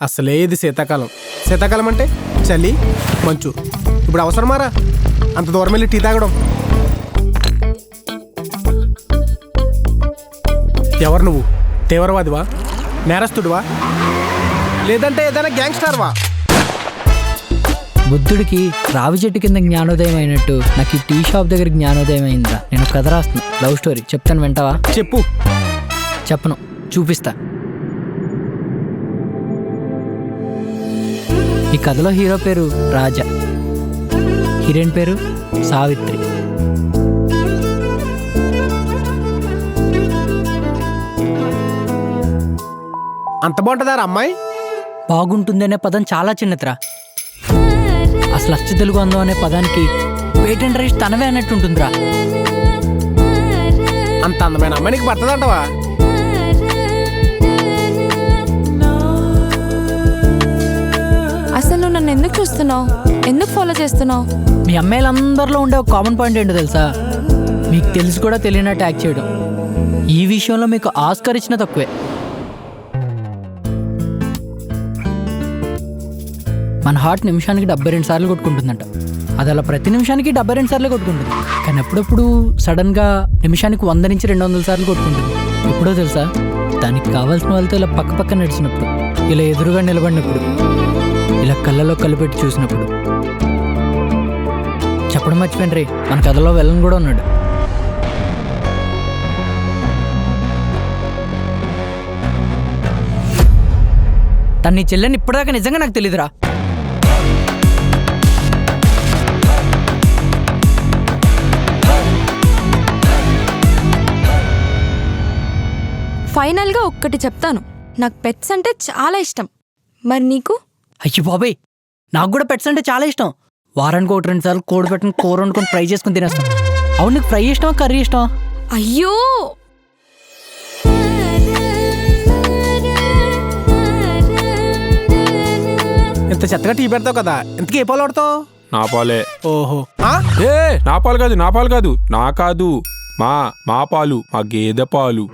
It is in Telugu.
అసలే ఇది శీతాకాలం. శీతాకాలం అంటే చలి, మంచు. ఇప్పుడు అవసరమారా అంత దూరం వెళ్ళి టీ తాగడం? ఎవరు నువ్వు? తీవ్రవాదివా, నేరస్తుడివా, లేదంటే ఏదైనా గ్యాంగ్స్టార్వా? బుద్ధుడికి రావి చెట్టు కింద జ్ఞానోదయం అయినట్టు నాకు ఈ టీ షాప్ దగ్గర జ్ఞానోదయం అయిందిరా. నేను కథ రాస్తున్నా, లవ్ స్టోరీ. చెప్తాను, వింటావా? చెప్పు. చెప్పను, చూపిస్తా. ఈ కథలో హీరో పేరు రాజా, హీరోయిన్ పేరు సావిత్రి. అంత బాగుంటుందారా అమ్మాయి? బాగుంటుందనే పదం చాలా చిన్నదిరా. అసలు అచ్చ తెలుగు అందం అనే పదానికి పేటెంట్ రైట్స్ తనవే అన్నట్టు ఉంటుందిరా. అంత అందమైన అమ్మాయి నీకు పడుతుందంటవా? అసలు నువ్వు నన్ను ఎందుకు చూస్తున్నావు? ఎందుకు ఫాలో చేస్తున్నావు? మీ అమ్మాయిలందరిలో ఉండే ఒక కామన్ పాయింట్ ఏంటో తెలుసా? మీకు తెలిసి కూడా తెలియనట్టు యాక్ట్ చేయడం. ఈ విషయంలో మీకు ఆస్కార్ ఇచ్చిన తక్కువే. మన హార్ట్ నిమిషానికి 72 సార్లు కొట్టుకుంటుందంట. అది అలా ప్రతి నిమిషానికి 72 సార్లు కొట్టుకుంటుంది. కానీ అప్పుడప్పుడు సడన్గా నిమిషానికి 100 నుంచి 200 సార్లు కొట్టుకుంటుంది. ఎప్పుడో తెలుసా? దానికి కావాల్సిన వాళ్ళతో ఇలా పక్క పక్క నడిచినప్పుడు, ఇలా ఎదురుగా నిలబడినప్పుడు, ఇలా కళ్ళలో కలిపెట్టి చూసినప్పుడు. చెప్పడం మర్చిపోయిన రే, మన కథలో వెళ్ళని కూడా ఉన్నాడు. తన నీ చెల్లెని ఇప్పటిదాకా నిజంగా నాకు తెలీదురా. ఫైనల్గా ఒక్కటి చెప్తాను, నాకు పెట్స్ అంటే చాలా ఇష్టం. మరి నీకు? అయ్యి బాబాయ్, నాకు కూడా పెట్స్ అంటే చాలా ఇష్టం. వారానికి 1-2 సార్లు కోడి పెట్టిన కూర వండుకొని ఫ్రై చేసుకుని తినేస్తాం. అవును, నీకు ఫ్రై ఇష్టమా, కర్రీ ఇష్టమా? అయ్యో, ఇంత చెత్తగా టీ పెడతావు కదా, ఇంతకీ ఏ పాలు వాడతావు? నా పాలే. ఓహో. నా పాలు కాదు, నా పాలు కాదు, నా కాదు, మా పాలు, మా గేదె పాలు.